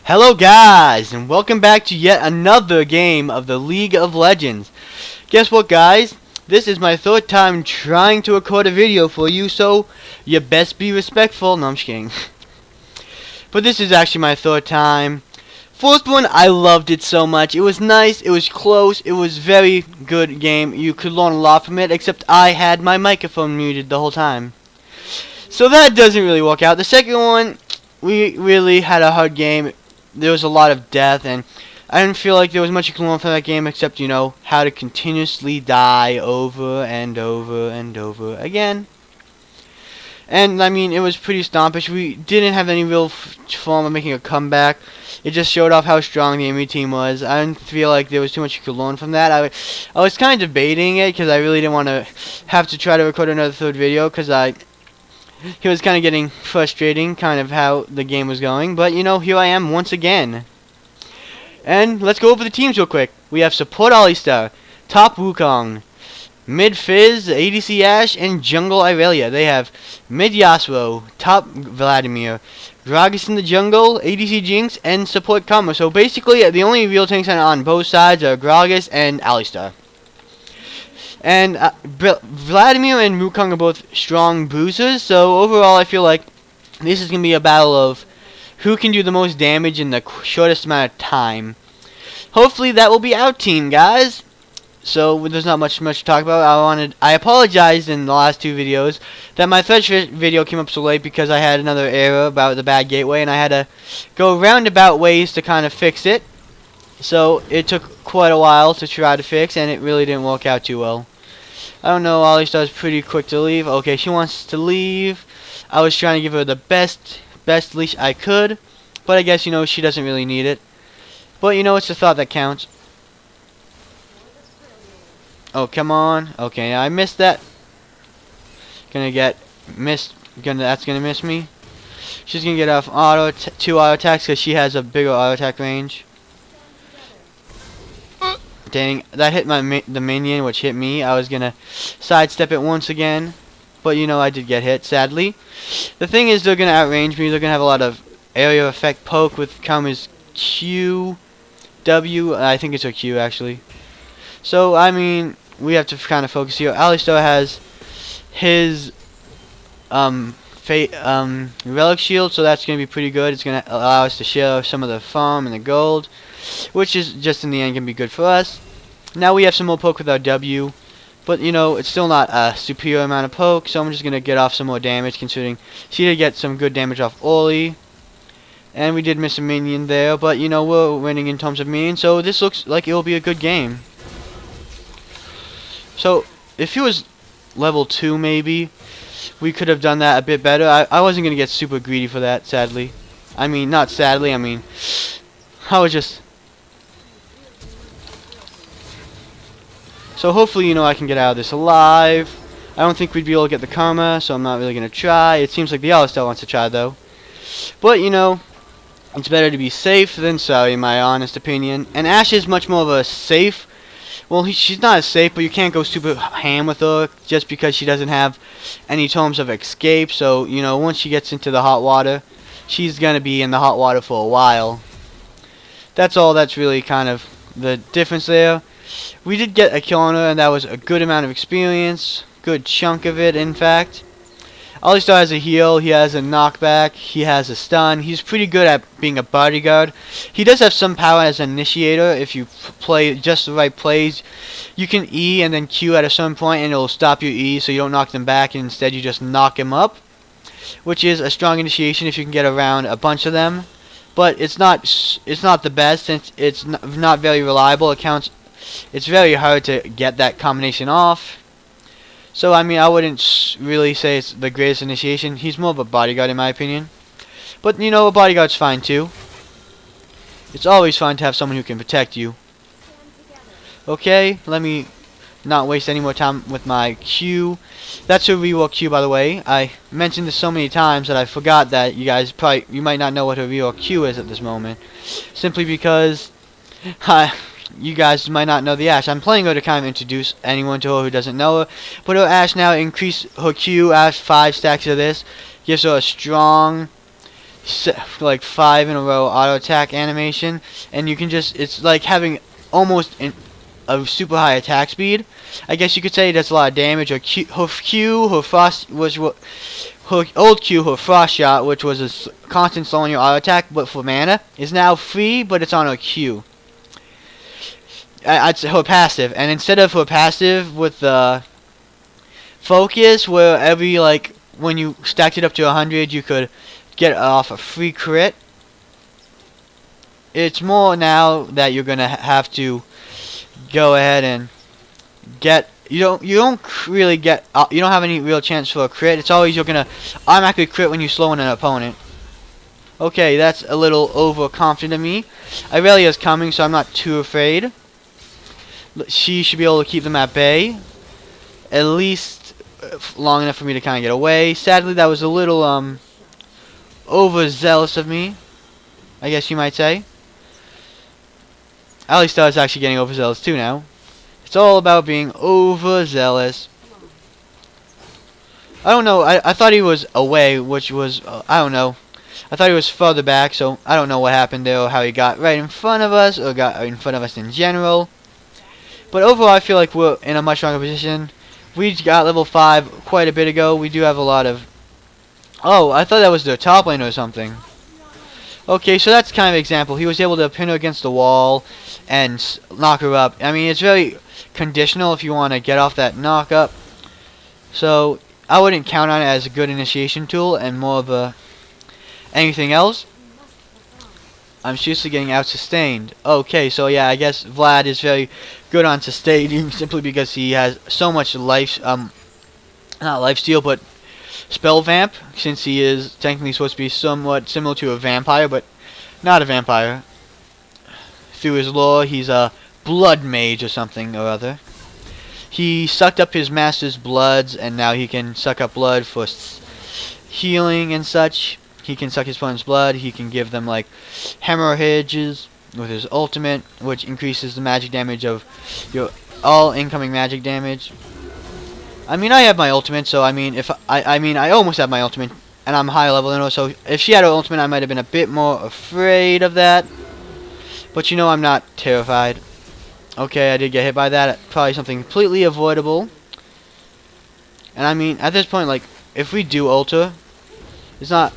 Hello guys, and welcome back to yet another game of the League of Legends. Guess what guys? This is my third time trying to record a video for you, so you best be respectful. No, I'm just kidding. But this is actually my third time. First one, I loved it so much. It was nice, it was close, it was very good game. You could learn a lot from it, except I had my microphone muted the whole time. So that doesn't really work out. The second one, we really had a hard game. There was a lot of death, and I didn't feel like there was much you can learn from that game except, you know, how to continuously die over and over and over again. And, I mean, it was pretty stompish. We didn't have any real fun of making a comeback. It just showed off how strong the enemy team was. I didn't feel like there was too much you could learn from that. I was kind of debating it because I really didn't want to have to try to record another third video because it was kind of getting frustrating, kind of how the game was going. But, you know, here I am once again. And let's go over the teams real quick. We have support Alistar, top Wukong, mid Fizz, ADC Ashe, and jungle Irelia. They have mid Yasuo, top Vladimir, Gragas in the jungle, ADC Jinx, and support Karma. So basically, the only real tanks on both sides are Gragas and Alistar. And Vladimir and Wukong are both strong boosters, so overall I feel like this is going to be a battle of who can do the most damage in the shortest amount of time. Hopefully that will be our team, guys. So there's not much to talk about. I apologized in the last two videos that my third video came up so late because I had another error about the bad gateway, and I had to go roundabout ways to kind of fix it. So it took quite a while to try to fix, and it really didn't work out too well. I don't know, Alistar's pretty quick to leave. Okay, she wants to leave. I was trying to give her the best leash I could, but I guess, you know, she doesn't really need it. But, you know, it's the thought that counts. Oh, come on. Okay, I missed that. Gonna get missed. That's gonna miss me. She's gonna get off two auto attacks because she has a bigger auto attack range. Dang, that hit the minion, which hit me. I was gonna sidestep it once again, but you know, I did get hit, sadly. The thing is, they're gonna outrange me. They're gonna have a lot of area effect poke with Karma's Q, W. I think it's her Q actually. So I mean, we have to kind of focus here. Alistar has his relic shield, so that's gonna be pretty good. It's gonna allow us to share some of the farm and the gold, which is just in the end gonna be good for us. Now we have some more poke with our W, but you know, it's still not a superior amount of poke, so I'm just gonna get off some more damage considering she did get some good damage off Oli. And we did miss a minion there, but you know, we're winning in terms of minions, so this looks like it'll be a good game. So if it was level 2 maybe, we could have done that a bit better. I wasn't gonna get super greedy for that, sadly. I mean, not sadly, I mean, I was just... So hopefully, you know, I can get out of this alive. I don't think we'd be able to get the Karma, so I'm not really going to try. It seems like the Alistar wants to try, though. But, you know, it's better to be safe than sorry, in my honest opinion. And Ashe is much more of a safe... Well, she's not as safe, but you can't go super ham with her just because she doesn't have any terms of escape. So, you know, once she gets into the hot water, she's going to be in the hot water for a while. That's all that's really kind of the difference there. We did get a kill on her, and that was a good amount of experience. Good chunk of it, in fact. Alistar has a heal, he has a knockback, he has a stun. He's pretty good at being a bodyguard. He does have some power as an initiator. If you play just the right plays, you can E and then Q at a certain point, and it'll stop your E so you don't knock them back, and instead you just knock him up, which is a strong initiation if you can get around a bunch of them. But it's not the best since it's not very reliable. It's very hard to get that combination off. So, I mean, I wouldn't really say it's the greatest initiation. He's more of a bodyguard in my opinion. But, you know, a bodyguard's fine too. It's always fun to have someone who can protect you. Okay, let me not waste any more time with my Q. That's a rework Q, by the way. I mentioned this so many times that I forgot that you might not know what a rework Q is at this moment. Simply because... you guys might not know the Ashe. I'm playing her to kind of introduce anyone to her who doesn't know her. But her Ashe now increase her Q. Ashe 5 stacks of this gives her a strong like 5 in a row auto attack animation, and you can just, it's like having almost a super high attack speed. I guess you could say it does a lot of damage. Or her frost was what her old Q, her frost shot, which was a constant slow on your auto attack, but for mana, is now free, but it's on her Q. I'd say her passive, and instead of her passive with the focus, where every like when you stacked it up to 100, you could get off a free crit. It's more now that you're gonna have to go ahead and get. You don't really get. You don't have any real chance for a crit. It's always you're gonna automatically crit when you slow in an opponent. Okay, that's a little overconfident of me. Irelia's coming, so I'm not too afraid. She should be able to keep them at bay, at least long enough for me to kind of get away. Sadly, that was a little overzealous of me, I guess you might say. Alistar is actually getting overzealous too now. It's all about being overzealous. I don't know. I thought he was away, which was I don't know. I thought he was further back, so I don't know what happened there, or how he got right in front of us, or got in front of us in general. But overall, I feel like we're in a much stronger position. We got level 5 quite a bit ago. We do have a lot of... Oh, I thought that was the top lane or something. Okay, so that's kind of an example. He was able to pin her against the wall and knock her up. I mean, it's very conditional if you want to get off that knock up. So, I wouldn't count on it as a good initiation tool and more of a... anything else. I'm seriously getting out-sustained. Okay, so yeah, I guess Vlad is very good on sustaining simply because he has so much life, not lifesteal, but spell vamp, since he is technically supposed to be somewhat similar to a vampire, but not a vampire. Through his lore, he's a blood mage or something or other. He sucked up his master's bloods, and now he can suck up blood for healing and such. He can suck his opponent's blood. He can give them like hemorrhages with his ultimate, which increases the magic damage of your all incoming magic damage. I mean, I have my ultimate, so I mean, if I almost have my ultimate, and I'm high level than her. So if she had her ultimate, I might have been a bit more afraid of that. But you know, I'm not terrified. Okay, I did get hit by that. Probably something completely avoidable. And I mean, at this point, like, if we do ulta, it's not.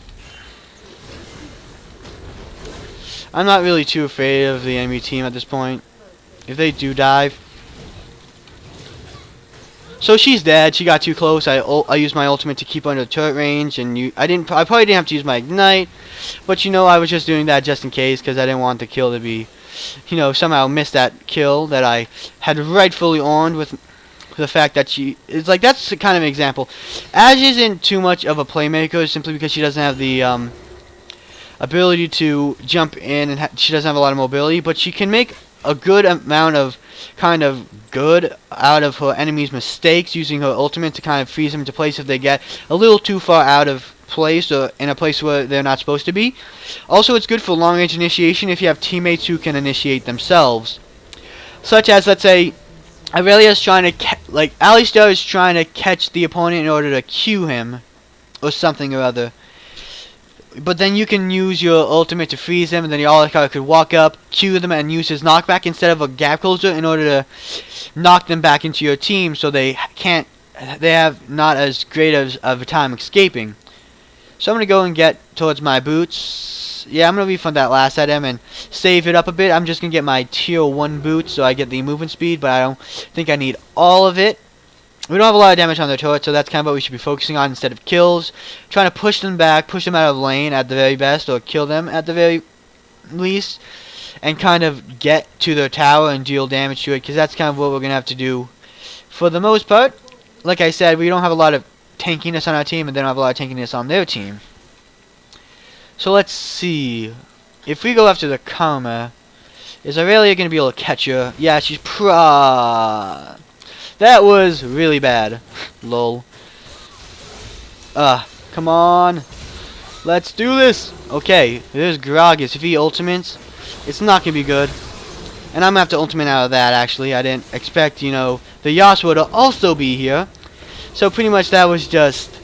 I'm not really too afraid of the enemy team at this point. If they do dive. So she's dead. She got too close. I used my ultimate to keep under the turret range, and I probably didn't have to use my ignite, but you know, I was just doing that just in case because I didn't want the kill to be, you know, somehow miss that kill that I had rightfully earned with the fact that it's like, that's the kind of example. Ashe isn't too much of a playmaker simply because she doesn't have the ability to jump in, and she doesn't have a lot of mobility, but she can make a good amount of kind of good out of her enemy's mistakes using her ultimate to kind of freeze them into place if they get a little too far out of place or in a place where they're not supposed to be. Also, it's good for long range initiation if you have teammates who can initiate themselves, such as, let's say, Aurelia's trying to Alistar is trying to catch the opponent in order to Q him or something or other. But then you can use your ultimate to freeze them, and then your Alistar could walk up, Q them, and use his knockback instead of a gap closer in order to knock them back into your team, so they have not as great of a time escaping. So I'm going to go and get towards my boots. Yeah, I'm going to refund that last item and save it up a bit. I'm just going to get my tier 1 boots so I get the movement speed, but I don't think I need all of it. We don't have a lot of damage on their turret, so that's kind of what we should be focusing on instead of kills. Trying to push them back, push them out of lane at the very best, or kill them at the very least, and kind of get to their tower and deal damage to it, because that's kind of what we're going to have to do for the most part. Like I said, we don't have a lot of tankiness on our team, and they don't have a lot of tankiness on their team. So let's see. If we go after the Karma, is Aurelia going to be able to catch her? Yeah, she's That was really bad. Lol. Come on. Let's do this. Okay, there's Gragas. If he ultimates, it's not going to be good. And I'm going to have to ultimate out of that, actually. I didn't expect, you know, the Yasuo to also be here. So pretty much that was just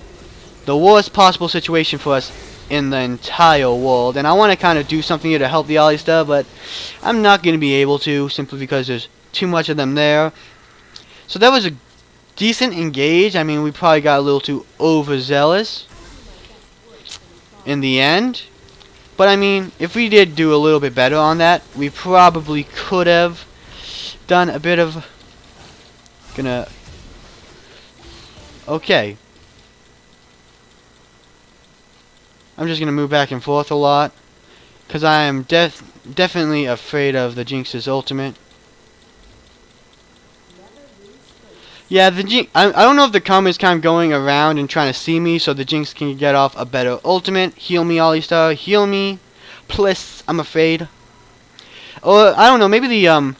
the worst possible situation for us in the entire world. And I want to kind of do something here to help the Alistar, but I'm not going to be able to, simply because there's too much of them there. So that was a decent engage. I mean, we probably got a little too overzealous in the end. But I mean, if we did do a little bit better on that, we probably could have done a bit of... Okay. I'm just gonna move back and forth a lot, because I am definitely afraid of the Jinx's ultimate. Yeah, the Jinx... I don't know if the combo is kind of going around and trying to see me, so the Jinx can get off a better ultimate. Heal me, Alistar. Heal me. Please, I'm afraid. Or, I don't know, maybe the,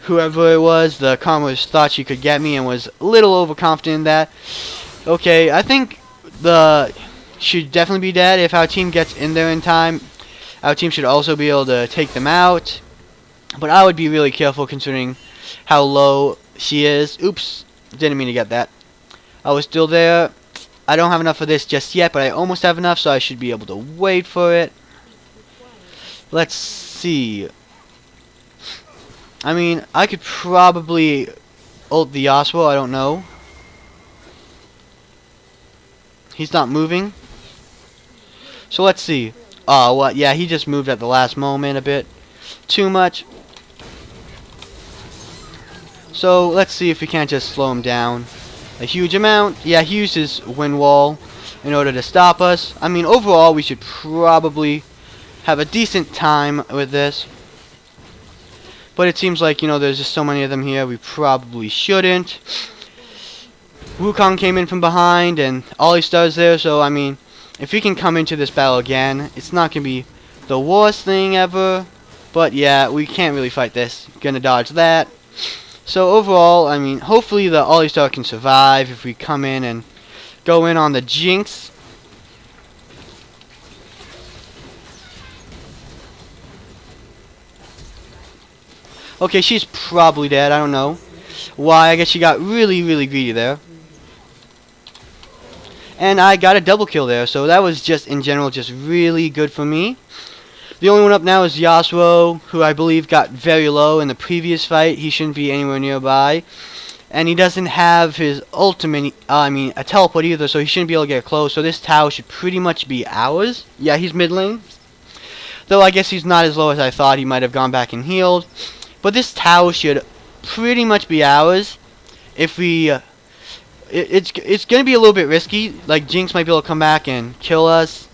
whoever it was, the combo's thought she could get me and was a little overconfident in that. Okay, I think the... should definitely be dead. If our team gets in there in time, our team should also be able to take them out. But I would be really careful considering how low she is. Oops, didn't mean to get that. I was still there. I don't have enough of this just yet, but I almost have enough, so I should be able to wait for it. Let's see. I mean, I could probably ult the Yasuo, I don't know. He's not moving. So let's see. Oh, what? Yeah, he just moved at the last moment a bit. Too much. So let's see if we can't just slow him down a huge amount. Yeah, he used his wind wall in order to stop us. I mean, overall, we should probably have a decent time with this. But it seems like, you know, there's just so many of them here, we probably shouldn't. Wukong came in from behind, and Alistar's there, so, I mean, if we can come into this battle again, it's not going to be the worst thing ever. But, yeah, we can't really fight this. Gonna dodge that. So, overall, I mean, hopefully the Alistar can survive if we come in and go in on the Jinx. Okay, she's probably dead. I don't know why. I guess she got really, really greedy there. And I got a double kill there. So that was just, in general, just really good for me. The only one up now is Yasuo, who I believe got very low in the previous fight. He shouldn't be anywhere nearby. And he doesn't have his ultimate, a teleport either, so he shouldn't be able to get close. So this tower should pretty much be ours. Yeah, he's mid lane. Though I guess he's not as low as I thought. He might have gone back and healed. But this tower should pretty much be ours. If we... it's going to be a little bit risky. Like, Jinx might be able to come back and kill us.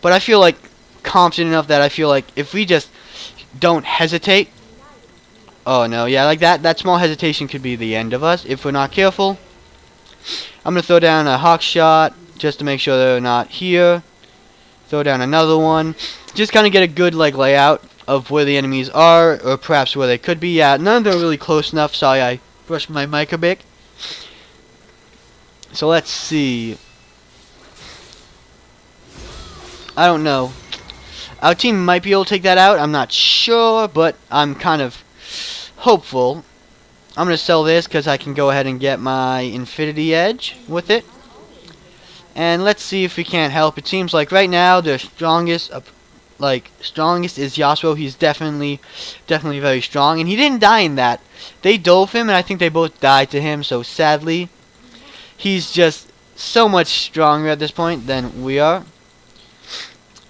But I feel like confident enough that I feel like if we just don't hesitate... Oh, no. Yeah, like that small hesitation could be the end of us if we're not careful. I'm going to throw down a hawk shot just to make sure they're not here. Throw down another one. Just kind of get a good, like, layout of where the enemies are, or perhaps where they could be. Yeah, none of them are really close enough. Sorry, I brushed my mic a bit. So let's see. I don't know. Our team might be able to take that out. I'm not sure, but I'm kind of hopeful. I'm going to sell this because I can go ahead and get my Infinity Edge with it. And let's see if we can't help. It seems like right now the strongest is Yasuo. He's definitely very strong, and he didn't die in that. They dove him, and I think they both died to him. So sadly, he's just so much stronger at this point than we are.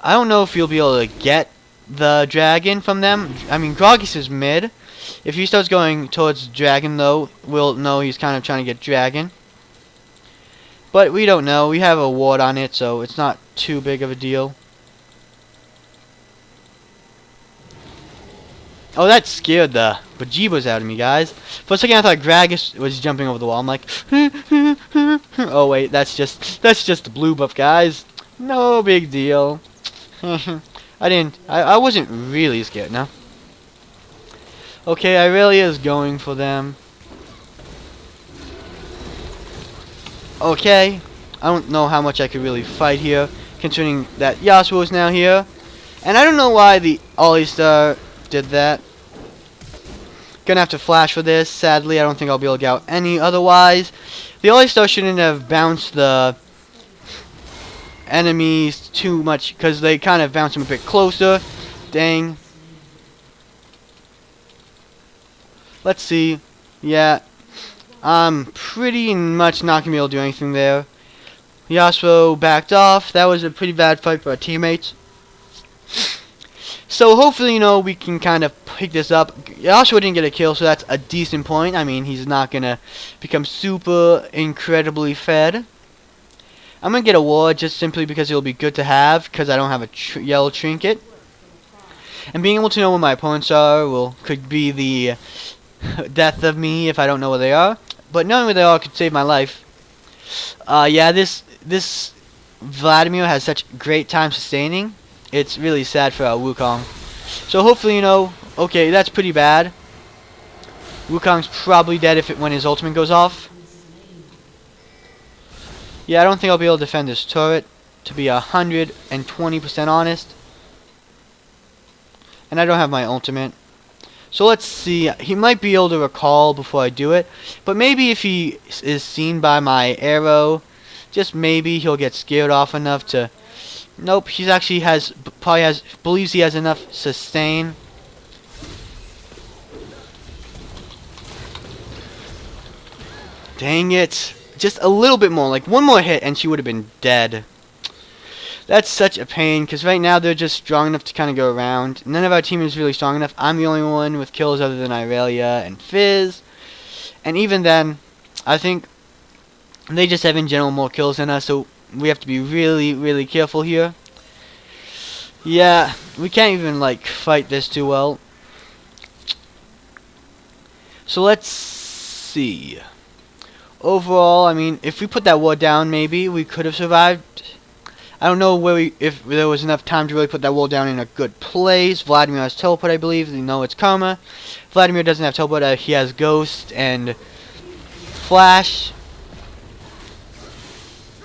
I don't know if you'll be able to get the dragon from them. I mean, Gragas is mid. If he starts going towards dragon, though, we'll know he's kind of trying to get dragon. But we don't know. We have a ward on it, so it's not too big of a deal. Oh, that scared the bejeebers out of me, guys. For a second, I thought Gragas was jumping over the wall. I'm like, oh wait, that's just the blue buff, guys. No big deal. I wasn't really scared, no. Okay, Irelia's going for them. Okay, I don't know how much I could really fight here, considering that Yasuo is now here. And I don't know why the Alistar did that. Gonna have to flash for this. Sadly, I don't think I'll be able to get out any otherwise. The Alistar shouldn't have bounced the enemies too much because they kind of bounce him a bit closer. Dang. Let's see. Yeah, I'm pretty much not gonna be able to do anything there. Yasuo backed off. That was a pretty bad fight for our teammates. So hopefully, you know, we can kind of pick this up. Ashe didn't get a kill, so that's a decent point. I mean, he's not going to become super incredibly fed. I'm going to get a ward just simply because it'll be good to have, because I don't have a yellow trinket. And being able to know where my opponents are could be the death of me if I don't know where they are. But knowing where they are could save my life. Yeah, this Vladimir has such great time sustaining. It's really sad for our Wukong. So hopefully, you know, okay, that's pretty bad. Wukong's probably dead when his ultimate goes off. Yeah, I don't think I'll be able to defend this turret, to be 120% honest. And I don't have my ultimate. So let's see. He might be able to recall before I do it. But maybe if he is seen by my arrow, just maybe he'll get scared off enough to... Nope, he actually believes he has enough sustain. Dang it. Just a little bit more, like one more hit and she would have been dead. That's such a pain, because right now they're just strong enough to kind of go around. None of our team is really strong enough. I'm the only one with kills other than Irelia and Fizz. And even then, I think they just have in general more kills than us, so we have to be really, really careful here. Yeah, we can't even, like, fight this too well. So let's see. Overall, I mean, if we put that ward down, maybe we could have survived. I don't know if there was enough time to really put that wall down in a good place. Vladimir has teleport, I believe. You know it's Karma. Vladimir doesn't have teleport. He has Ghost and Flash.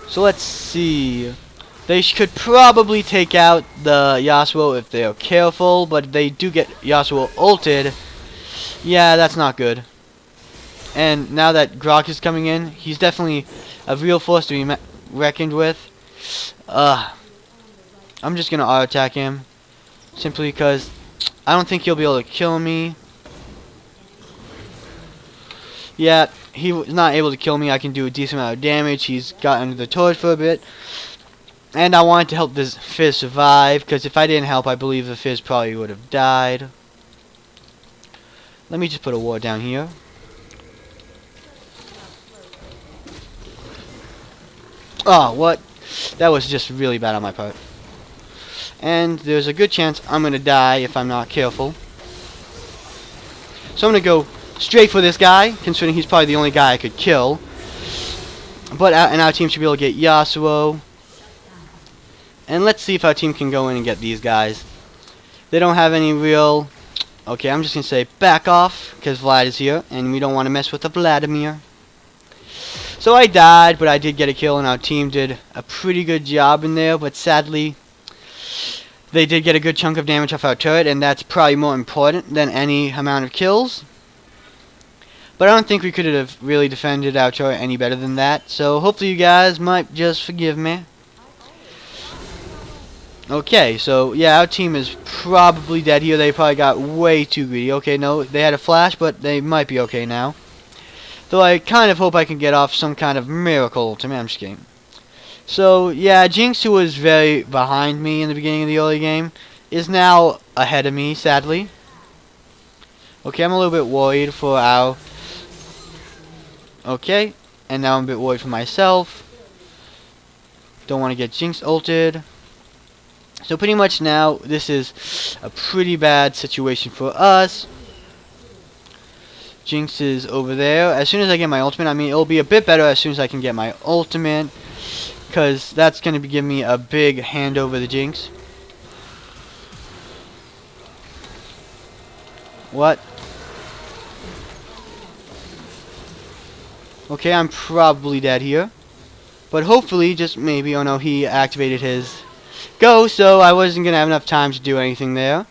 So let's see. They could probably take out the Yasuo if they are careful, but if they do get Yasuo ulted, yeah, that's not good. And now that Grok is coming in, he's definitely a real force to be reckoned with. I'm just gonna auto attack him simply because I don't think he'll be able to kill me. Yeah, he was not able to kill me. I can do a decent amount of damage. He's got under the torch for a bit. And I wanted to help this Fizz survive, because if I didn't help, I believe the Fizz probably would have died. Let me just put a ward down here. Oh, what? That was just really bad on my part. And there's a good chance I'm going to die if I'm not careful. So I'm going to go straight for this guy, considering he's probably the only guy I could kill. But and our team should be able to get Yasuo. And let's see if our team can go in and get these guys. They don't have any real... Okay, I'm just going to say back off, because Vlad is here, and we don't want to mess with the Vladimir. So I died, but I did get a kill, and our team did a pretty good job in there, but sadly, they did get a good chunk of damage off our turret, and that's probably more important than any amount of kills. But I don't think we could have really defended our turret any better than that, so hopefully you guys might just forgive me. Okay, so yeah, our team is probably dead here. They probably got way too greedy. Okay, no, they had a flash, but they might be okay now. Though I kind of hope I can get off some kind of miracle ultimate. I'm just kidding. So, yeah, Jinx, who was very behind me in the beginning of the early game, is now ahead of me, sadly. Okay, I'm a little bit worried for our... Okay, and now I'm a bit worried for myself. Don't want to get Jinx ulted. So pretty much now, this is a pretty bad situation for us. Jinx is over there. As soon as I get my ultimate, I mean, it'll be a bit better as soon as I can get my ultimate, because that's going to be giving me a big hand over the Jinx. What? Okay, I'm probably dead here. But hopefully, just maybe, oh no, he activated his go, so I wasn't going to have enough time to do anything there.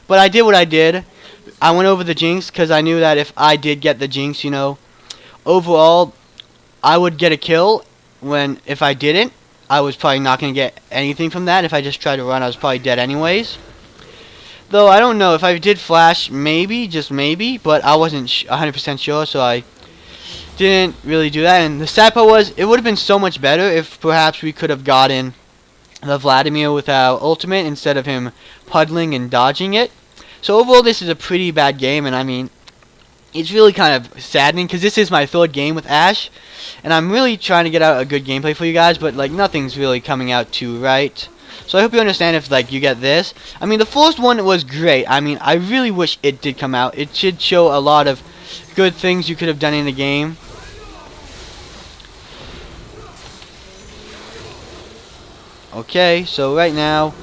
But I did what I did. I went over the Jinx because I knew that if I did get the Jinx, you know, overall, I would get a kill. If I didn't, I was probably not going to get anything from that. If I just tried to run, I was probably dead anyways. Though, I don't know. If I did flash, maybe, just maybe. But I wasn't 100% sure, so I didn't really do that. And the sad part was, it would have been so much better if perhaps we could have gotten the Vladimir with our ultimate instead of him puddling and dodging it. So overall, this is a pretty bad game, and I mean, it's really kind of saddening because this is my third game with Ashe, and I'm really trying to get out a good gameplay for you guys, but like nothing's really coming out too right. So I hope you understand if like you get this. I mean, the first one was great. I mean, I really wish it did come out. It should show a lot of good things you could have done in the game. Okay, so right now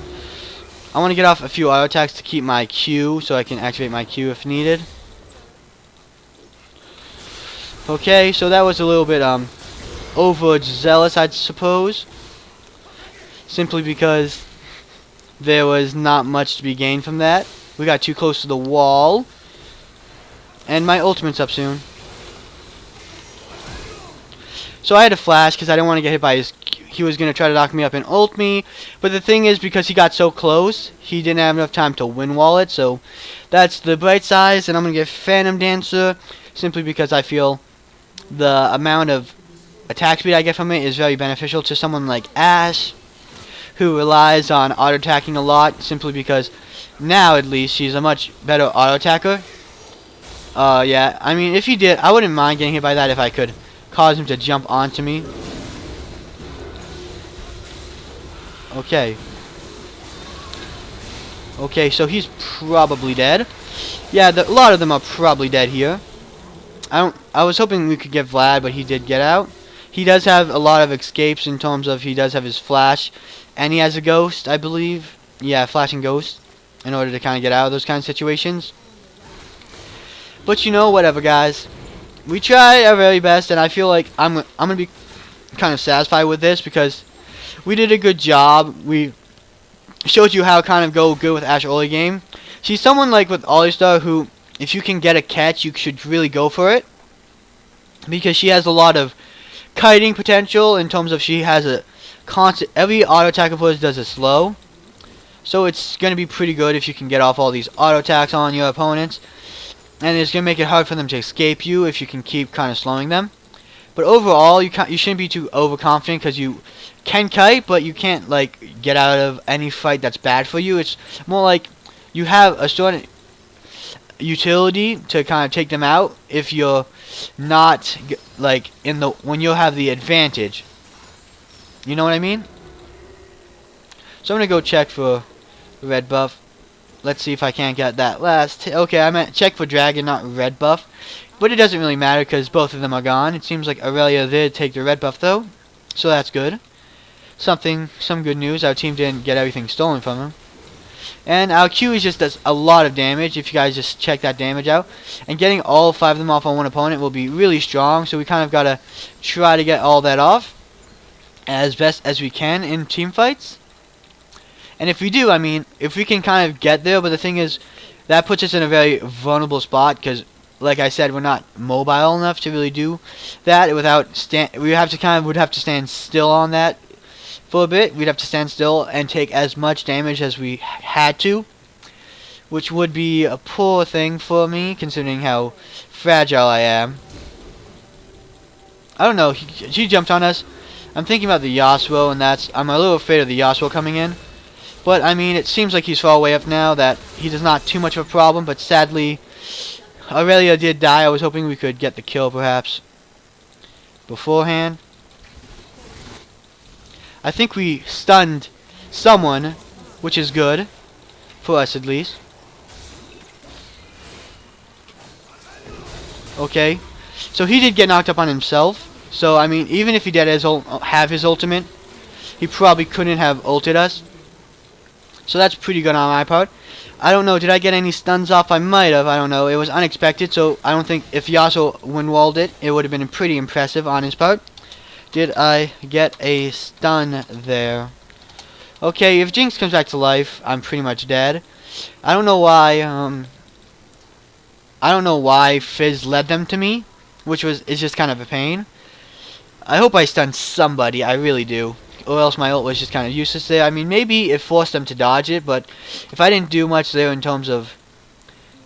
I want to get off a few auto attacks to keep my Q so I can activate my Q if needed. Okay, so that was a little bit overzealous, I suppose, simply because there was not much to be gained from that. We got too close to the wall, and my ultimate's up soon. So I had to flash because I didn't want to get hit by his Q. He was going to try to knock me up and ult me, but the thing is, because he got so close, he didn't have enough time to win wall it, so that's the bright side. And I'm going to get Phantom Dancer simply because I feel the amount of attack speed I get from it is very beneficial to someone like Ashe, who relies on auto attacking a lot, simply because now at least she's a much better auto attacker. Yeah, I mean, if he did, I wouldn't mind getting hit by that if I could cause him to jump onto me. Okay. Okay, so he's probably dead. Yeah, a lot of them are probably dead here. I was hoping we could get Vlad, but he did get out. He does have a lot of escapes in terms of he does have his flash, and he has a ghost, I believe. Yeah, flash and ghost, in order to kind of get out of those kind of situations. But you know, whatever, guys. We try our very best, and I feel like I'm gonna be kind of satisfied with this because we did a good job. We showed you how to kind of go good with Ashe early game. She's someone like with Alistar who, if you can get a catch, you should really go for it, because she has a lot of kiting potential in terms of she has a constant, every auto attack of hers does a slow, so it's going to be pretty good if you can get off all these auto attacks on your opponents, and it's going to make it hard for them to escape you if you can keep kind of slowing them. But overall, you shouldn't be too overconfident, because you can kite, but you can't like get out of any fight that's bad for you. It's more like you have a certain utility to kind of take them out if you're not like in the when you have the advantage. You know what I mean? So I'm gonna go check for red buff. Let's see if I can't get that last. Okay, I meant check for dragon, not red buff. But it doesn't really matter because both of them are gone. It seems like Aurelia did take the red buff though, so that's good. Some good news. Our team didn't get everything stolen from them. And our Q is just does a lot of damage. If you guys just check that damage out, and getting all 5 of them off on one opponent will be really strong. So we kind of gotta try to get all that off as best as we can in team fights. And if we do, I mean, if we can kind of get there, but the thing is, that puts us in a very vulnerable spot because, like I said, we're not mobile enough to really do that without we would have to stand still on that for a bit. We'd have to stand still and take as much damage as we had to, which would be a poor thing for me considering how fragile I am. I don't know, she jumped on us. I'm thinking about the Yasuo, and I'm a little afraid of the Yasuo coming in. But I mean, it seems like he's far away up now, that he is not too much of a problem, but sadly Aurelia did die. I was hoping we could get the kill perhaps beforehand. I think we stunned someone, which is good for us at least. Okay, so he did get knocked up on himself. So I mean, even if he did have his ultimate, he probably couldn't have ulted us. So that's pretty good on my part. I don't know, did I get any stuns off? I might have, I don't know. It was unexpected, so I don't think if Yasuo win-walled it, it would have been pretty impressive on his part. Did I get a stun there? Okay, if Jinx comes back to life, I'm pretty much dead. I don't know why Fizz led them to me, which is just kind of a pain. I hope I stunned somebody, I really do. or else my ult was just kind of useless there. I mean, maybe it forced them to dodge it, but if I didn't do much there in terms of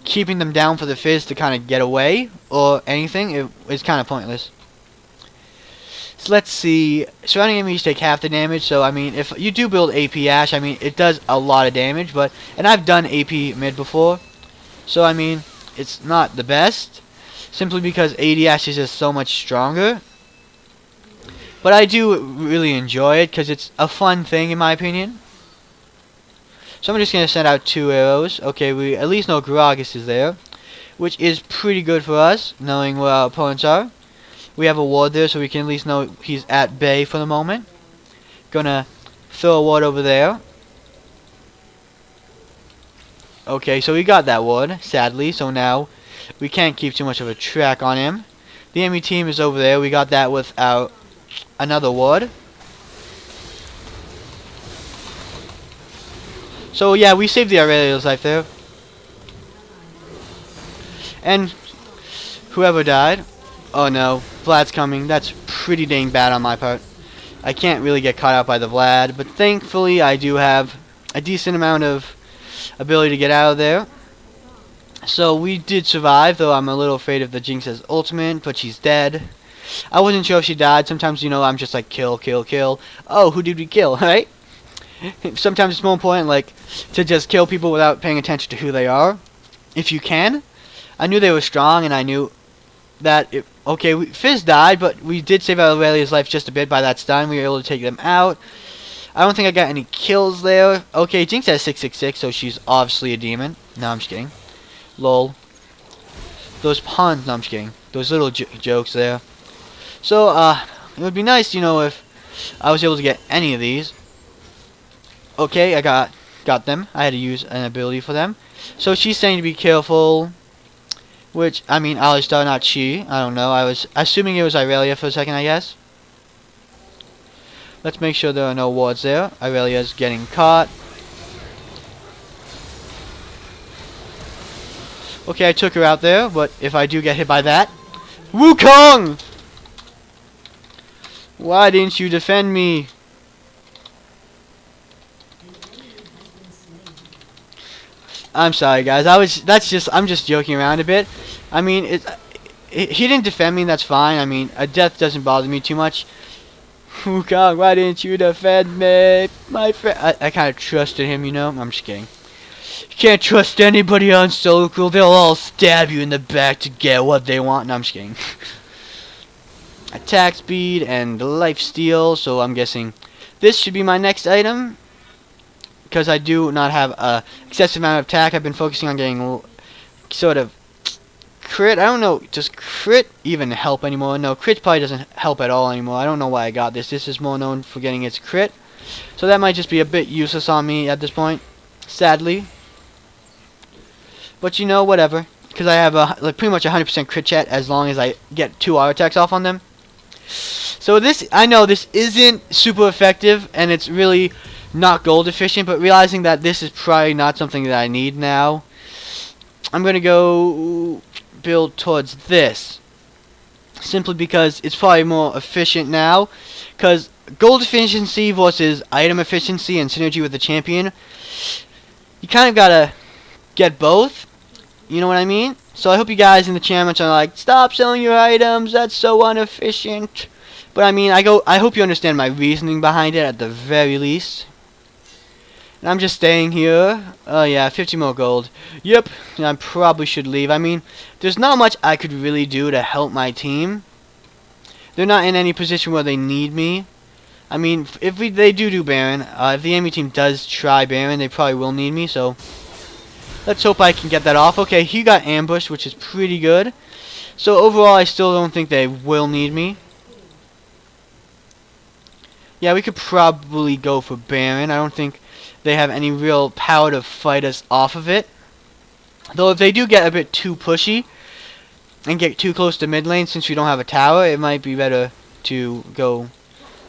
keeping them down for the Fizz to kind of get away or anything, it was kind of pointless. So let's see. Surrounding enemies take half the damage, so I mean, if you do build AP Ashe, I mean, it does a lot of damage, and I've done AP mid before, so I mean, it's not the best, simply because AD Ashe is just so much stronger. But I do really enjoy it because it's a fun thing in my opinion. So I'm just going to send out 2 arrows. Okay, we at least know Gragas is there, which is pretty good for us, knowing where our opponents are. We have a ward there, so we can at least know he's at bay for the moment. Gonna throw a ward over there. Okay, so we got that ward, sadly, so now we can't keep too much of a track on him. The enemy team is over there. We got that without another ward. So yeah, we saved the Aurelia's life there. And whoever died. Oh no, Vlad's coming. That's pretty dang bad on my part. I can't really get caught out by the Vlad, but thankfully I do have a decent amount of ability to get out of there. So we did survive, though I'm a little afraid of the Jinx's ultimate, but she's dead. I wasn't sure if she died. Sometimes, you know, I'm just like, kill, kill, kill. Oh, who did we kill, right? Sometimes it's more important, like, to just kill people without paying attention to who they are, if you can. I knew they were strong, and I knew that, okay, Fizz died, but we did save Aurelia's life just a bit by that stun. We were able to take them out. I don't think I got any kills there. Okay, Jinx has 666, so she's obviously a demon. No, I'm just kidding. Lol. Those puns, no, I'm just kidding. Those little jokes there. So, it would be nice, you know, if I was able to get any of these. Okay, I got them. I had to use an ability for them. So she's saying to be careful. Which, I mean, Alistar, not she. I don't know. I was assuming it was Irelia for a second, I guess. Let's make sure there are no wards there. Irelia's getting caught. Okay, I took her out there, but if I do get hit by that... Wukong! Why didn't you defend me? I'm sorry, guys. I'm just joking around a bit. I mean, he didn't defend me, that's fine. I mean, a death doesn't bother me too much. Wukong, why didn't you defend me? My friend... I kind of trusted him, you know? I'm just kidding. You can't trust anybody on solo queue. They'll all stab you in the back to get what they want. No, I'm just kidding. Attack speed and life steal. So I'm guessing this should be my next item, because I do not have a excessive amount of attack. I've been focusing on getting sort of crit. I don't know. Does crit even help anymore? No, crit probably doesn't help at all anymore. I don't know why I got this. This is more known for getting its crit. So that might just be a bit useless on me at this point, sadly. But you know, whatever. Because I have like pretty much 100% crit chat as long as I get 2 auto attacks off on them. So this, I know this isn't super effective, and it's really not gold efficient, but realizing that this is probably not something that I need now, I'm going to go build towards this. Simply because it's probably more efficient now. Because gold efficiency versus item efficiency and synergy with the champion, you kind of got to get both. You know what I mean? So I hope you guys in the channel are like, stop selling your items, that's so inefficient. But I mean, I hope you understand my reasoning behind it at the very least. And I'm just staying here. Oh yeah, 50 more gold. Yep, I probably should leave. I mean, there's not much I could really do to help my team. They're not in any position where they need me. I mean, if they do Baron, if the enemy team does try Baron, they probably will need me, so... Let's hope I can get that off. Okay, he got ambushed, which is pretty good. So overall, I still don't think they will need me. Yeah, we could probably go for Baron. I don't think they have any real power to fight us off of it. Though if they do get a bit too pushy and get too close to mid lane, since we don't have a tower, it might be better to go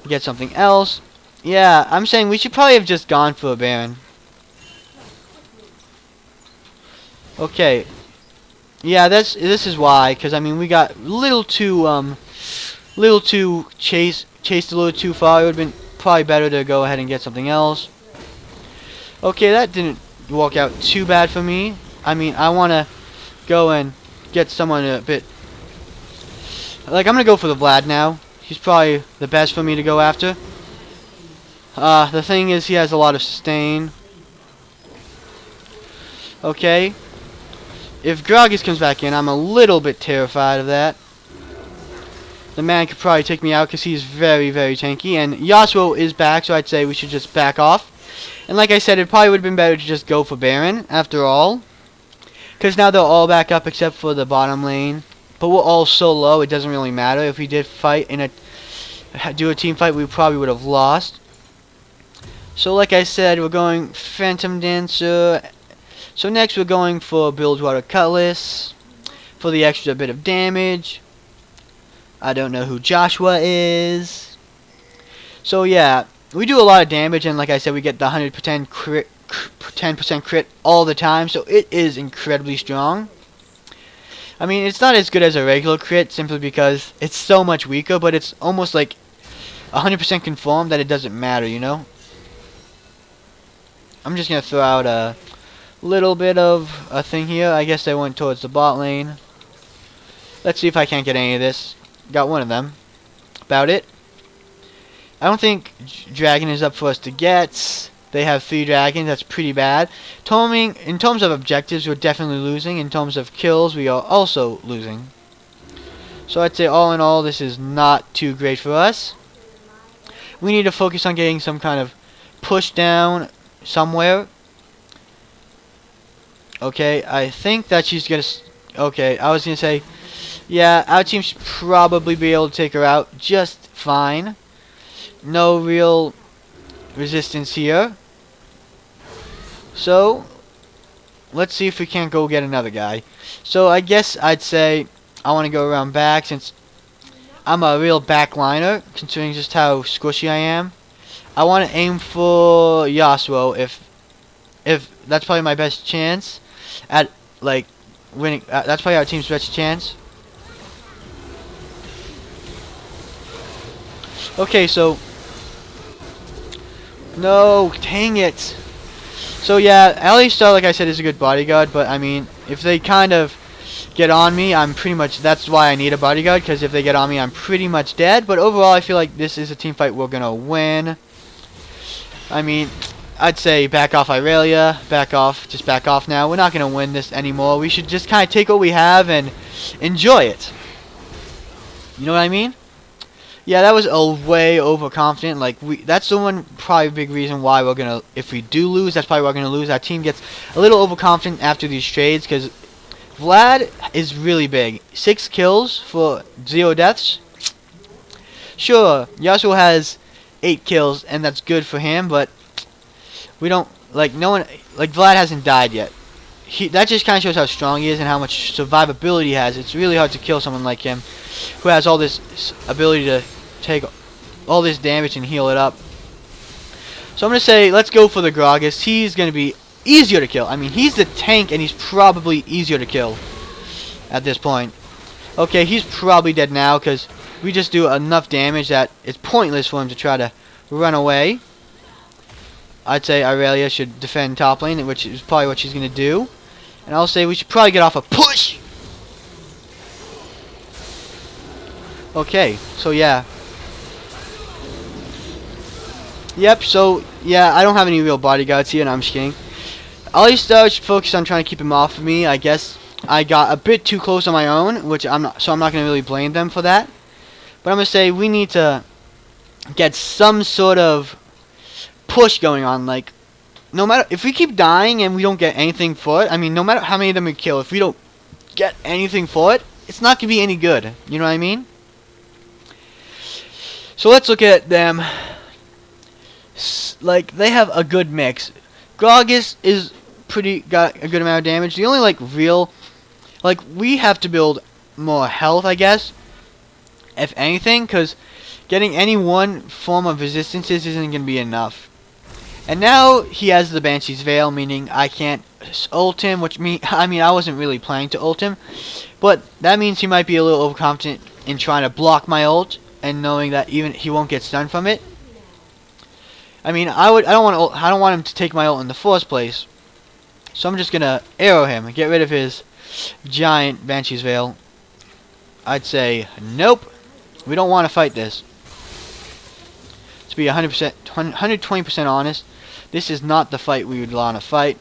get something else. Yeah, I'm saying we should probably have just gone for a Baron. Okay, yeah, this is why, because I mean we got chased a little too far. It would have been probably better to go ahead and get something else. Okay, that didn't work out too bad for me. I mean, I want to go and get someone a bit... Like, I'm going to go for the Vlad now. He's probably the best for me to go after. The thing is, he has a lot of sustain. Okay. If Gragas comes back in, I'm a little bit terrified of that. The man could probably take me out because he's very, very tanky. And Yasuo is back, so I'd say we should just back off. And like I said, it probably would have been better to just go for Baron, after all. Because now they're all back up except for the bottom lane. But we're all so low, it doesn't really matter. If we did fight in do a team fight, we probably would have lost. So like I said, we're going Phantom Dancer. So next we're going for Bilgewater Cutlass. For the extra bit of damage. I don't know who Joshua is. So yeah, we do a lot of damage, and like I said, we get the 100% crit, 10% crit all the time, so it is incredibly strong. I mean, it's not as good as a regular crit, simply because it's so much weaker, but it's almost like 100% confirmed that it doesn't matter, you know? I'm just going to throw out a little bit of a thing here. I guess they went towards the bot lane. Let's see if I can't get any of this. Got one of them. About it. I don't think Dragon is up for us to get. They have 3 dragons. That's pretty bad. In terms of objectives, we're definitely losing. In terms of kills, we are also losing. So I'd say all in all, this is not too great for us. We need to focus on getting some kind of push down somewhere. Okay, I think that she's gonna... Okay, I was gonna say... Yeah, our team should probably be able to take her out just fine. No real resistance here. So, let's see if we can't go get another guy. So, I guess I'd say I want to go around back, since I'm a real backliner, considering just how squishy I am. I want to aim for Yasuo if that's probably my best chance at, like, winning. That's probably our team's best chance. Okay, so... No, dang it. So yeah, Alistar, like I said, is a good bodyguard, but I mean, if they kind of get on me, I'm pretty much... That's why I need a bodyguard, because if they get on me, I'm pretty much dead. But overall, I feel like this is a team fight we're gonna win. I mean, I'd say back off Irelia, back off, just back off now. We're not gonna win this anymore. We should just kind of take what we have and enjoy it. You know what I mean? Yeah, that was a way overconfident. Like, that's the one probably big reason why we're gonna... If we do lose, that's probably why we're gonna lose. Our team gets a little overconfident after these trades, because Vlad is really big. 6 kills for 0 deaths. Sure, Yasuo has 8 kills, and that's good for him, but we don't... Like, no one... Like, Vlad hasn't died yet. That just kind of shows how strong he is and how much survivability he has. It's really hard to kill someone like him, who has all this ability to take all this damage and heal it up. So I'm going to say, let's go for the Gragas. He's going to be easier to kill. I mean, he's the tank, and he's probably easier to kill at this point. Okay, he's probably dead now, because we just do enough damage that it's pointless for him to try to run away. I'd say Irelia should defend top lane, which is probably what she's going to do. And I'll say we should probably get off a push! Okay, so yeah. Yep, so yeah, I don't have any real bodyguards here, and I'm just kidding. Alistar should focus on trying to keep him off of me. I guess I got a bit too close on my own, which I'm not going to really blame them for that. But I'm going to say we need to get some sort of push going on. Like, no matter if we keep dying and we don't get anything for it, I mean, no matter how many of them we kill, if we don't get anything for it, it's not going to be any good. You know what I mean? So let's look at them. Like, they have a good mix. Gragas is got a good amount of damage. The only, like, real... Like, we have to build more health, I guess. If anything, because getting any one form of resistances isn't going to be enough. And now he has the Banshee's Veil, meaning I can't ult him, I mean, I wasn't really planning to ult him. But that means he might be a little overconfident in trying to block my ult, and knowing that even he won't get stunned from it. I mean, I don't want him to take my ult in the first place. So I'm just gonna arrow him and get rid of his giant Banshee's Veil. I'd say nope. We don't want to fight this. To be 100%, 120% honest, this is not the fight we would want to fight.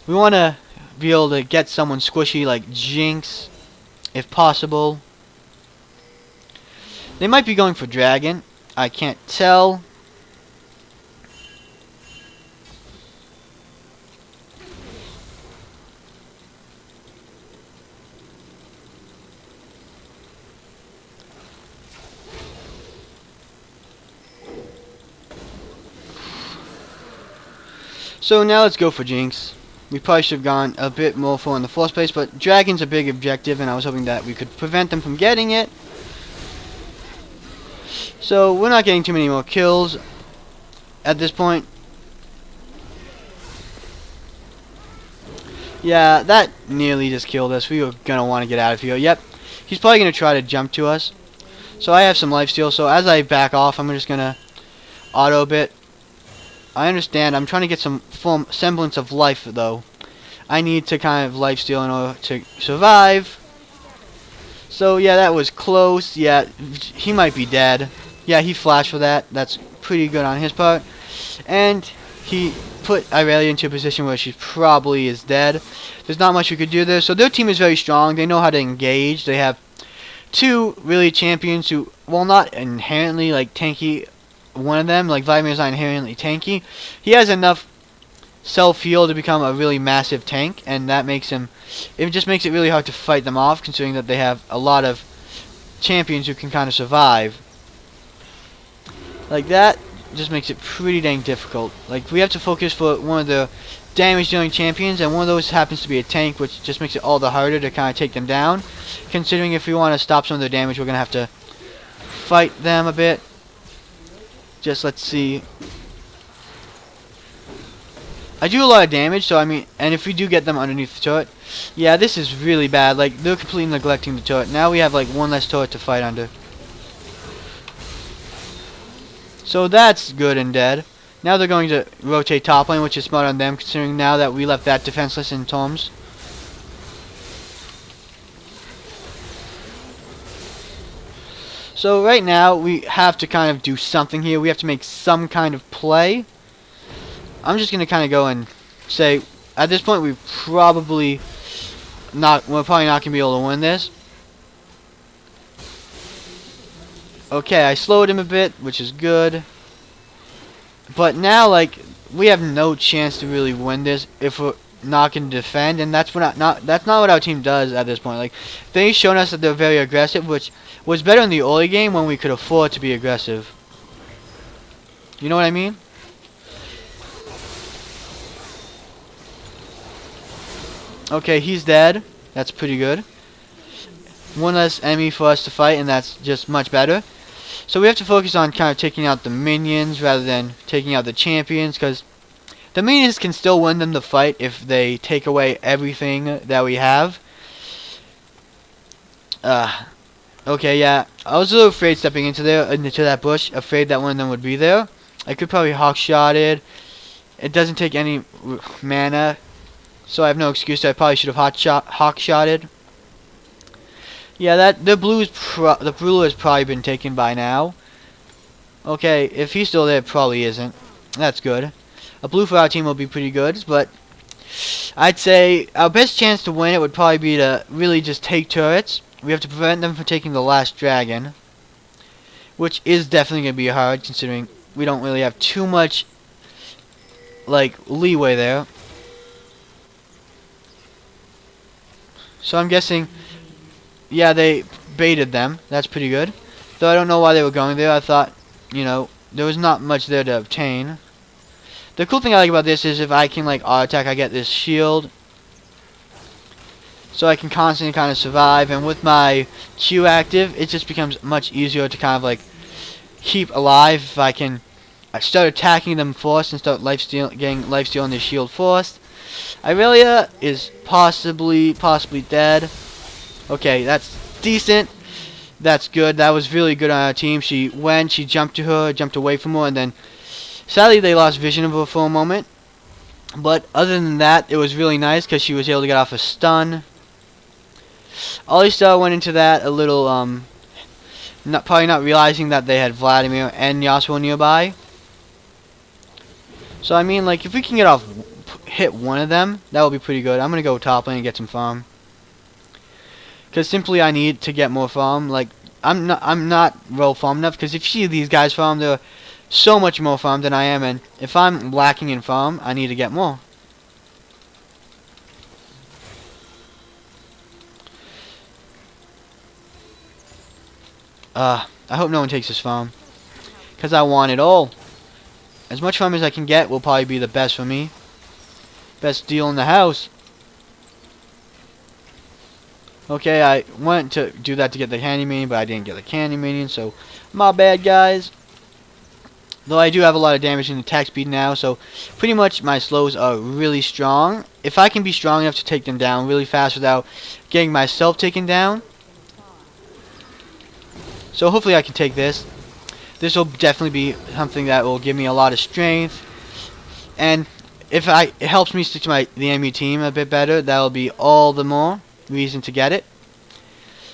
We want to be able to get someone squishy like Jinx, if possible. They might be going for Dragon. I can't tell. So now let's go for Jinx. We probably should have gone a bit more for in the first place, but Dragon's a big objective, and I was hoping that we could prevent them from getting it. So we're not getting too many more kills at this point. Yeah, that nearly just killed us. We were gonna want to get out of here. Yep, he's probably gonna try to jump to us. So I have some lifesteal, so as I back off, I'm just gonna auto bit. I understand. I'm trying to get some semblance of life, though. I need to kind of lifesteal in order to survive. So, yeah, that was close. Yeah, he might be dead. Yeah, he flashed for that. That's pretty good on his part. And he put Irelia into a position where she probably is dead. There's not much we could do there. So their team is very strong. They know how to engage. They have two really champions who, well, not inherently, like, tanky. One of them, like Vladimir's not inherently tanky. He has enough self-heal to become a really massive tank, and that makes him, it just makes it really hard to fight them off, considering that they have a lot of champions who can kind of survive. Like that just makes it pretty dang difficult. Like, we have to focus for one of the damage dealing champions, and one of those happens to be a tank, which just makes it all the harder to kind of take them down, considering if we want to stop some of their damage, we're going to have to fight them a bit. Just let's see. I do a lot of damage, so I mean, and if we do get them underneath the turret, yeah, this is really bad. Like, they're completely neglecting the turret. Now we have like one less turret to fight under. So that's good and dead. Now they're going to rotate top lane, which is smart on them, considering now that we left that defenseless in Toms. So right now, we have to kind of do something here. We have to make some kind of play. I'm just going to kind of go and say, at this point, we're probably not going to be able to win this. Okay, I slowed him a bit, which is good. But now, like, we have no chance to really win this if we're not going to defend, and that's what that's not what our team does at this point. Like, they've shown us that they're very aggressive, which was better in the early game when we could afford to be aggressive. You know what I mean? Okay, he's dead. That's pretty good. One less enemy for us to fight, and that's just much better. So we have to focus on kind of taking out the minions rather than taking out the champions, because the minions can still win them the fight if they take away everything that we have. Okay, yeah. I was a little afraid stepping into that bush, afraid that one of them would be there. I could probably hawk-shotted. It doesn't take any mana, so I have no excuse. I probably should have hawk-shotted. Yeah, the blue has probably been taken by now. Okay, if he's still there, it probably isn't. That's good. A blue for our team will be pretty good, but I'd say our best chance to win it would probably be to really just take turrets. We have to prevent them from taking the last dragon, which is definitely going to be hard, considering we don't really have too much, like, leeway there. So I'm guessing, yeah, they baited them. That's pretty good. Though I don't know why they were going there. I thought, you know, there was not much there to obtain. The cool thing I like about this is if I can, like, auto attack, I get this shield. So I can constantly kind of survive, and with my Q active, it just becomes much easier to kind of like keep alive if I can start attacking them first and start getting lifesteal on their shield first. Irelia is possibly dead. Okay, that's decent. That's good. That was really good on our team. She jumped to her, jumped away from her, and then sadly they lost vision of her for a moment. But other than that, it was really nice because she was able to get off a stun. Alistar went into that a little, probably not realizing that they had Vladimir and Yasuo nearby. So I mean, like, if we can hit one of them, that would be pretty good. I'm gonna go top lane and get some farm. Because simply I need to get more farm. Like, I'm not well farm enough. Because if you see these guys farm, they're so much more farm than I am. And if I'm lacking in farm, I need to get more. I hope no one takes this farm. Because I want it all. As much farm as I can get will probably be the best for me. Best deal in the house. Okay, I went to do that to get the candy minion, but I didn't get the candy minion, so my bad, guys. Though I do have a lot of damage in attack speed now, so pretty much my slows are really strong. If I can be strong enough to take them down really fast without getting myself taken down. So hopefully I can take this. This will definitely be something that will give me a lot of strength. And if it helps me stick to the enemy team a bit better, that will be all the more reason to get it.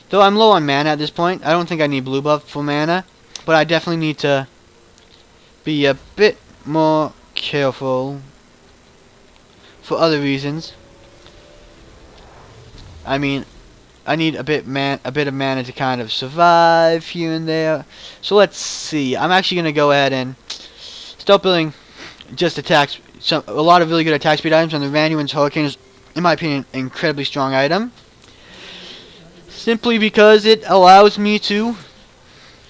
Though I'm low on mana at this point, I don't think I need blue buff for mana, but I definitely need to be a bit more careful for other reasons. I mean, I need a bit of mana to kind of survive here and there. So let's see. I'm actually gonna go ahead and start building just attacks. A lot of really good attack speed items, and the Ranuan's Hurricane is, in my opinion, an incredibly strong item. Simply because it allows me to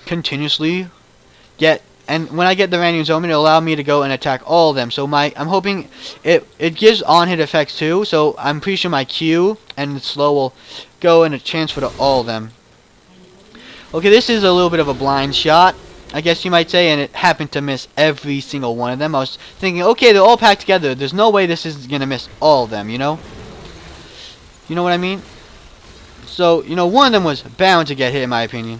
continuously get, and when I get the Ranuan's Omen, it'll allow me to go and attack all of them. So I'm hoping it gives on-hit effects too, so I'm pretty sure my Q and the slow will go and transfer to all of them. Okay, this is a little bit of a blind shot, I guess you might say, and it happened to miss every single one of them. I was thinking, okay, they're all packed together. There's no way this is going to miss all of them, you know? You know what I mean? So, you know, one of them was bound to get hit, in my opinion.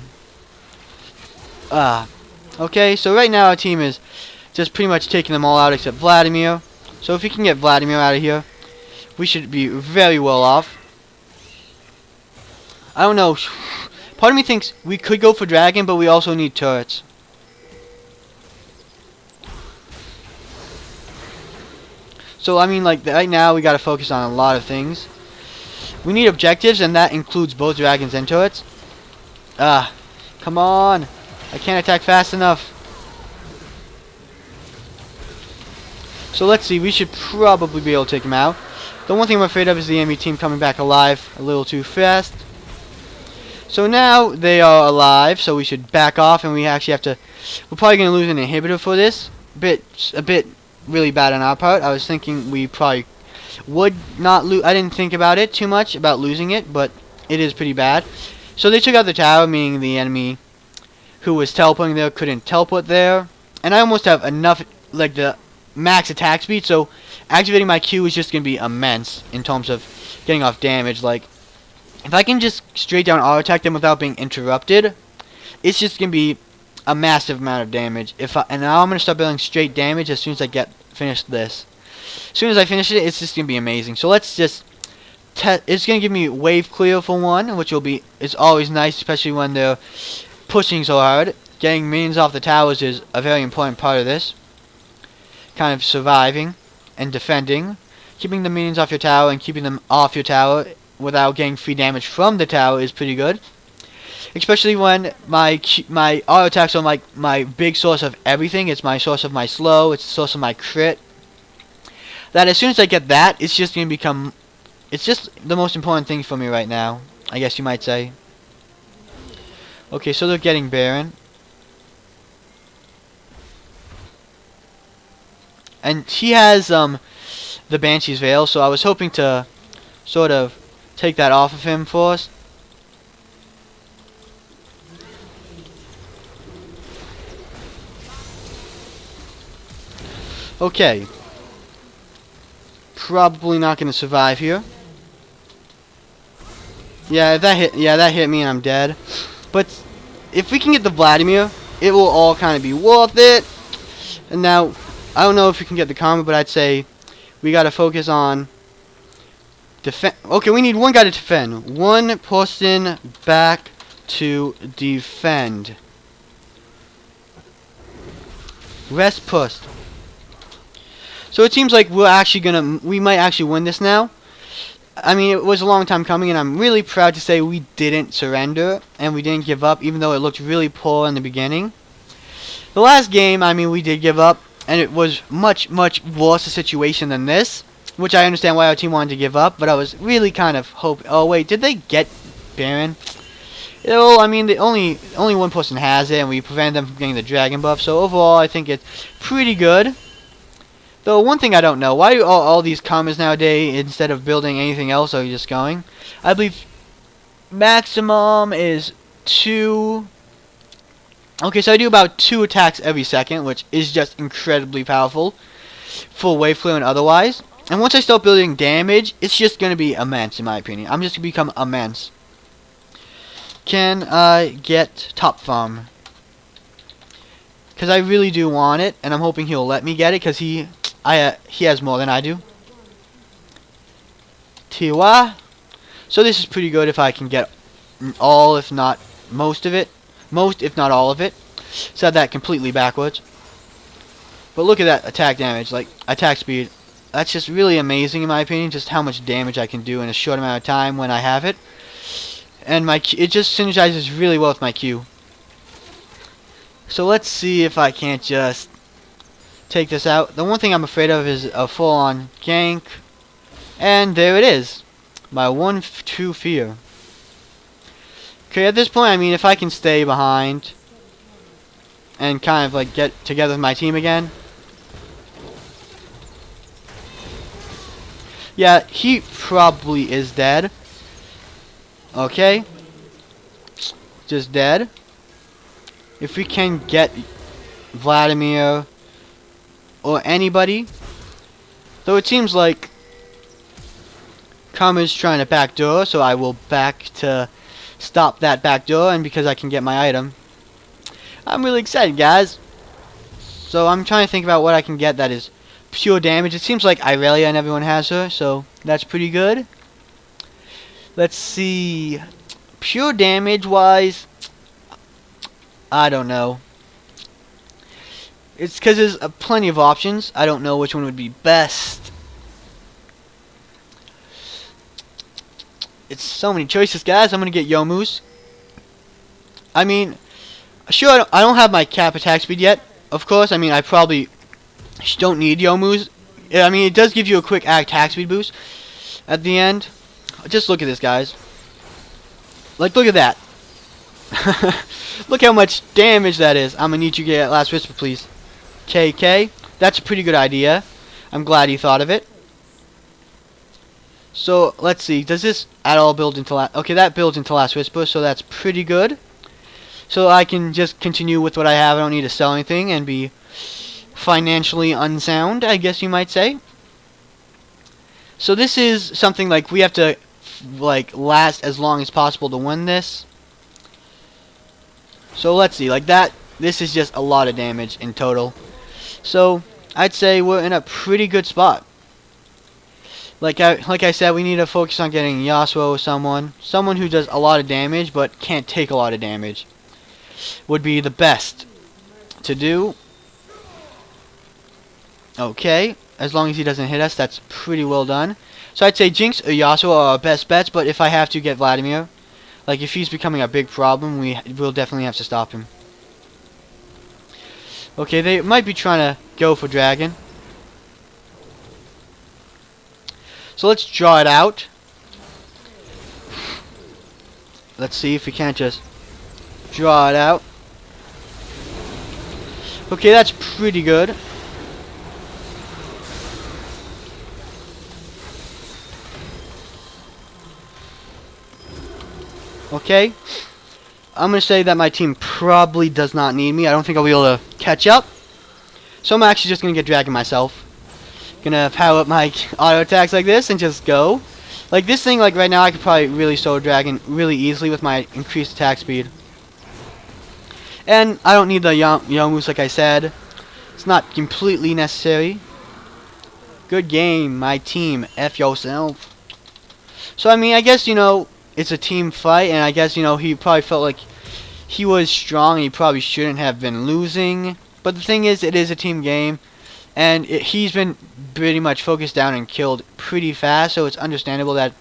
Okay, so right now our team is just pretty much taking them all out except Vladimir. So if we can get Vladimir out of here, we should be very well off. I don't know. Part of me thinks we could go for Dragon, but we also need turrets. So, I mean, like, right now we got to focus on a lot of things. We need objectives, and that includes both dragons and turrets. Come on. I can't attack fast enough. So, let's see. We should probably be able to take him out. The one thing I'm afraid of is the enemy team coming back alive a little too fast. So now they are alive, so we should back off, and we actually have to... We're probably going to lose an inhibitor for this. A bit really bad on our part. I was thinking we probably would not lose. I didn't think about it too much, about losing it, but it is pretty bad. So they took out the tower, meaning the enemy who was teleporting there couldn't teleport there. And I almost have enough, like, the max attack speed, so activating my Q is just going to be immense in terms of getting off damage. Like, if I can just straight down auto attack them without being interrupted, it's just going to be a massive amount of damage. And now I'm going to start building straight damage as soon as I finish this. As soon as I finish it, it's just going to be amazing. So let's just it's going to give me wave clear for one, which it's always nice, especially when they're pushing so hard. Getting minions off the towers is a very important part of this. Kind of surviving and defending. Keeping the minions off your tower and keeping them off your tower without getting free damage from the tower is pretty good. Especially when my auto attacks are like my big source of everything. It's my source of my slow. It's the source of my crit. That as soon as I get that, it's just going to become... It's just the most important thing for me right now, I guess you might say. Okay, so they're getting Baron. And he has the Banshee's Veil, so I was hoping to sort of take that off of him for us. Okay. Probably not going to survive here. Yeah, that hit me and I'm dead. But if we can get the Vladimir, it will all kind of be worth it. And now, I don't know if we can get the karma, but I'd say we gotta focus on defend. Okay, we need one guy to defend. One person back to defend. Rest post. So it seems like we might actually win this now. I mean, it was a long time coming, and I'm really proud to say we didn't surrender, and we didn't give up, even though it looked really poor in the beginning. The last game, I mean, we did give up, and it was much, much worse a situation than this, which I understand why our team wanted to give up, but I was really kind of hoping. Oh, wait, did they get Baron? Well, I mean, only one person has it, and we prevented them from getting the dragon buff, so overall, I think it's pretty good. Though, one thing I don't know, why do all these karmas nowadays, instead of building anything else, are you just going? I believe maximum is 2. Okay, so I do about 2 attacks every second, which is just incredibly powerful. Full wave clear and otherwise. And once I start building damage, it's just going to be immense, in my opinion. I'm just going to become immense. Can I get top farm? Because I really do want it, and I'm hoping he'll let me get it, because he has more than I do. Tiwa. So this is pretty good if I can get all, if not most of it. Most, if not all of it. Said that completely backwards. But look at that attack damage, like attack speed. That's just really amazing in my opinion, just how much damage I can do in a short amount of time when I have it. And it just synergizes really well with my Q. So let's see if I can't just take this out. The one thing I'm afraid of is a full-on gank. And there it is. My one true fear. Okay, at this point, I mean, if I can stay behind and kind of like get together with my team again. Yeah, he probably is dead. Okay. Just dead. If we can get Vladimir or anybody. Though it seems like Karma's trying to backdoor, so I will back to stop that backdoor, and because I can get my item. I'm really excited, guys. So I'm trying to think about what I can get that is pure damage. It seems like Irelia and everyone has her, so that's pretty good. Let's see. Pure damage wise, I don't know. It's because there's plenty of options. I don't know which one would be best. It's so many choices, guys. I'm gonna get Yomu's. I mean, sure, I don't have my cap attack speed yet. Of course, I mean, I probably don't need Yomu's. I mean, it does give you a quick attack speed boost at the end. Just look at this, guys. Like, look at that. Look how much damage that is. I'm gonna need you to get last whisper, please. KK. That's a pretty good idea. I'm glad you thought of it. So, let's see. Does this at all build into last... Okay, that builds into last whisper, so that's pretty good. So I can just continue with what I have. I don't need to sell anything and be financially unsound, I guess you might say. So this is something like we have to like last as long as possible to win this. So let's see, like that. This is just a lot of damage in total. So I'd say we're in a pretty good spot. Like I said, we need to focus on getting Yasuo or someone who does a lot of damage but can't take a lot of damage. Would be the best to do. Okay, as long as he doesn't hit us, that's pretty well done. So I'd say Jinx or Yasuo are our best bets, but if I have to get Vladimir, like if he's becoming a big problem, we'll definitely have to stop him. Okay, they might be trying to go for Dragon. So let's draw it out. Let's see if we can't just draw it out. Okay, that's pretty good. Okay. I'm going to say that my team probably does not need me. I don't think I'll be able to catch up. So I'm actually just going to get Dragon myself. Gonna power up my auto attacks like this and just go. Like this thing, like right now, I could probably really solo Dragon really easily with my increased attack speed. And I don't need the Yomus like I said. It's not completely necessary. Good game, my team. F yourself. So, I mean, I guess, you know, it's a team fight, and I guess, you know, he probably felt like he was strong. He probably shouldn't have been losing. But the thing is, it is a team game, and he's been pretty much focused down and killed pretty fast, so it's understandable that,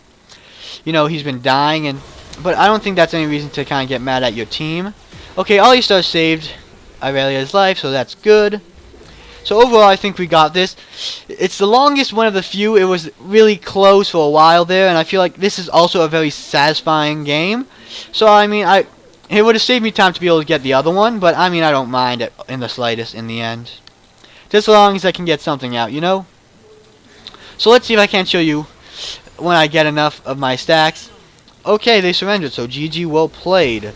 you know, he's been dying. But I don't think that's any reason to kind of get mad at your team. Okay, all your stars saved Aurelia's life, so that's good. So overall, I think we got this. It's the longest one of the few. It was really close for a while there, and I feel like this is also a very satisfying game. So, I mean, it would have saved me time to be able to get the other one, but, I mean, I don't mind it in the slightest in the end. Just as long as I can get something out, you know? So let's see if I can show you when I get enough of my stacks. Okay, they surrendered, so GG, well played.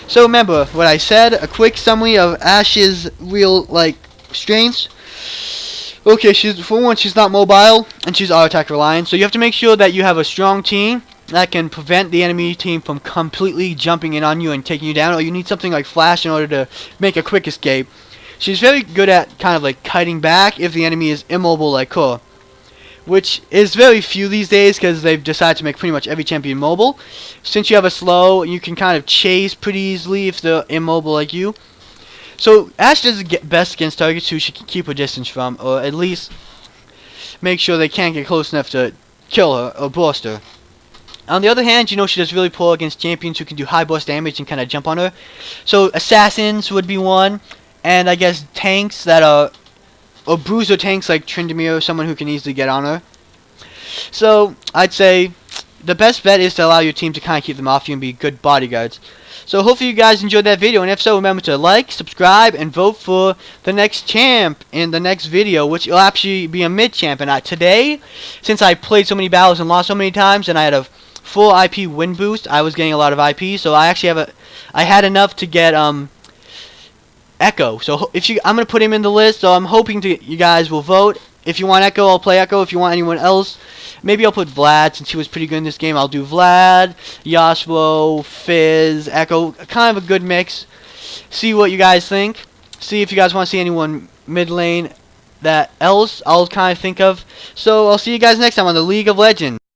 So remember what I said, a quick summary of Ashe's real, like, strengths. Okay, for one, she's not mobile, and she's auto attack reliant, so you have to make sure that you have a strong team that can prevent the enemy team from completely jumping in on you and taking you down, or you need something like Flash in order to make a quick escape. She's very good at kind of like kiting back if the enemy is immobile like her, which is very few these days because they've decided to make pretty much every champion mobile. Since you have a slow, you can kind of chase pretty easily if they're immobile like you. So Ashe does best against targets who she can keep her distance from, or at least make sure they can't get close enough to kill her or burst her. On the other hand, you know, she does really poor against champions who can do high burst damage and kind of jump on her. So assassins would be one, and I guess tanks that are, or bruiser tanks like Tryndamere, someone who can easily get on her. So I'd say the best bet is to allow your team to kind of keep them off you and be good bodyguards. So hopefully you guys enjoyed that video, and if so, remember to like, subscribe, and vote for the next champ in the next video, which will actually be a mid-champ. And today, since I played so many battles and lost so many times, and I had a full IP win boost, I was getting a lot of IP, so I actually I had enough to get Echo. So I'm gonna put him in the list, so I'm hoping you guys will vote. If you want Echo, I'll play Echo. If you want anyone else, maybe I'll put Vlad, since he was pretty good in this game. I'll do Vlad, Yasuo, Fizz, Echo. Kind of a good mix. See what you guys think. See if you guys want to see anyone mid lane that else I'll kind of think of. So I'll see you guys next time on the League of Legends.